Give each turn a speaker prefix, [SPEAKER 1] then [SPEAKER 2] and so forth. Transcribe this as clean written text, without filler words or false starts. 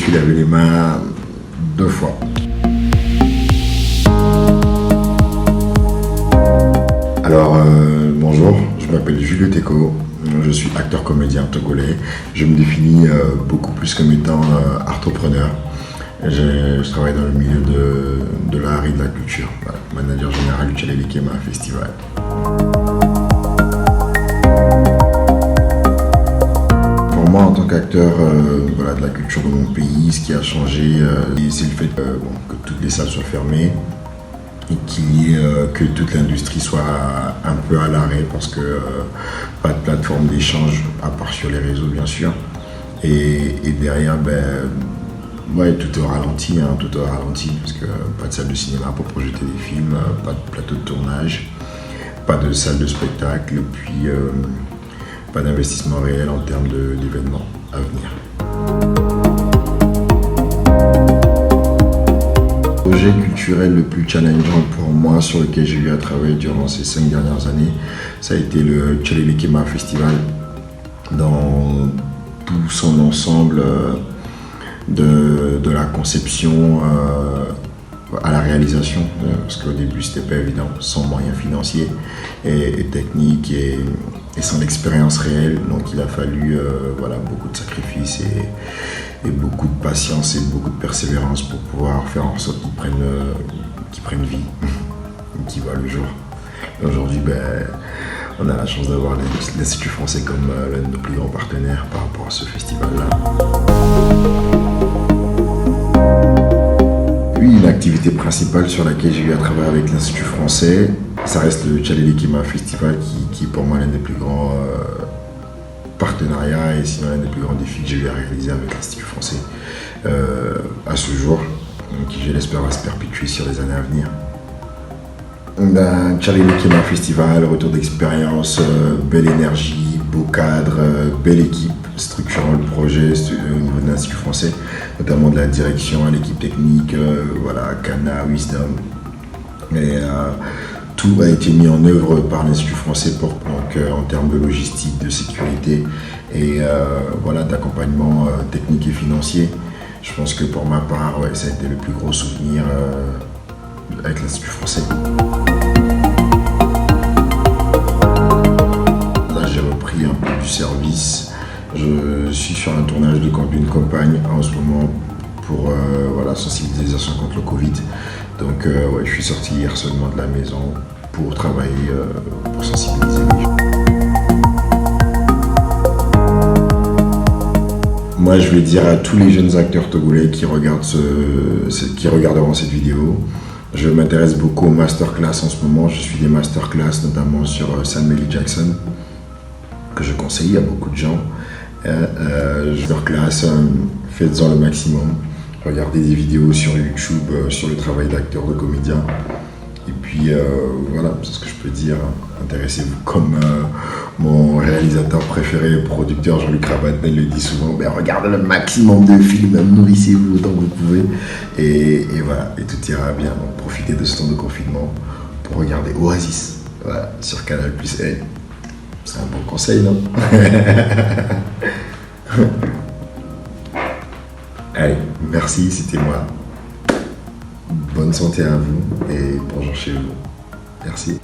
[SPEAKER 1] suis lavé les mains 2 fois. Alors, bonjour, je m'appelle Julio Teko, je suis acteur-comédien togolais. Je me définis beaucoup plus comme étant artopreneur. Je travaille dans le milieu de l'art et de la culture. Voilà, manager général du Tchalé Lekema Festival. Pour moi, en tant qu'acteur de la culture de mon pays, ce qui a changé, c'est le fait que toutes les salles soient fermées et que toute l'industrie soit un peu à l'arrêt parce que pas de plateforme d'échange à part sur les réseaux bien sûr. Et derrière, tout est au ralenti, tout est au ralenti parce que pas de salle de cinéma pour projeter des films, pas de plateau de tournage, pas de salle de spectacle, puis pas d'investissement réel en termes d'événements à venir. Le projet culturel le plus challengeant pour moi sur lequel j'ai eu à travailler durant ces 5 dernières années, ça a été le Tchalé Lekema Festival dans tout son ensemble de la conception à la réalisation, parce qu'au début c'était pas évident, sans moyens financiers et techniques et sans expérience réelle, donc il a fallu beaucoup de sacrifices et beaucoup de patience et beaucoup de persévérance pour pouvoir faire en sorte qu'ils prennent vie, qu'ils voient le jour. Aujourd'hui, on a la chance d'avoir l'Institut français comme l'un de nos plus grands partenaires par rapport à ce festival-là. Oui, l'activité principale sur laquelle j'ai eu à travailler avec l'Institut français, ça reste le Tchalé Lekema Festival qui est pour moi l'un des plus grands partenariats et sinon l'un des plus grands défis que j'ai eu à réaliser avec l'Institut français à ce jour, qui je l'espère va se perpétuer sur les années à venir. Tchalé Lekema Festival, retour d'expérience, belle énergie, beau cadre, belle équipe structurant le projet au niveau de l'Institut français, notamment de la direction, l'équipe technique, Cana, Wisdom. Et tout a été mis en œuvre par l'Institut français en termes de logistique, de sécurité et d'accompagnement technique et financier. Je pense que pour ma part, ça a été le plus gros souvenir avec l'Institut français. Là, j'ai repris un peu du service. Je suis sur un tournage d'une campagne en ce moment pour sensibilisation contre le Covid. Donc je suis sorti hier seulement de la maison pour travailler, pour sensibiliser les gens. Moi, je vais dire à tous les jeunes acteurs togolais qui regarderont cette vidéo, je m'intéresse beaucoup aux masterclass en ce moment. Je suis des masterclass notamment sur Samuel L. Jackson, que je conseille à beaucoup de gens. Masterclass, faites-en le maximum. Regardez des vidéos sur YouTube sur le travail d'acteur, de comédien. Et puis c'est ce que je peux dire. Intéressez-vous comme mon réalisateur préféré et producteur Jean-Luc Rabatnel le dit souvent. Regardez le maximum de films, nourrissez-vous autant que vous pouvez. Et tout ira bien. Donc profitez de ce temps de confinement pour regarder Oasis sur Canal+. C'est un bon conseil, non? Allez, merci, c'était moi. Bonne santé à vous et bonjour chez vous. Merci.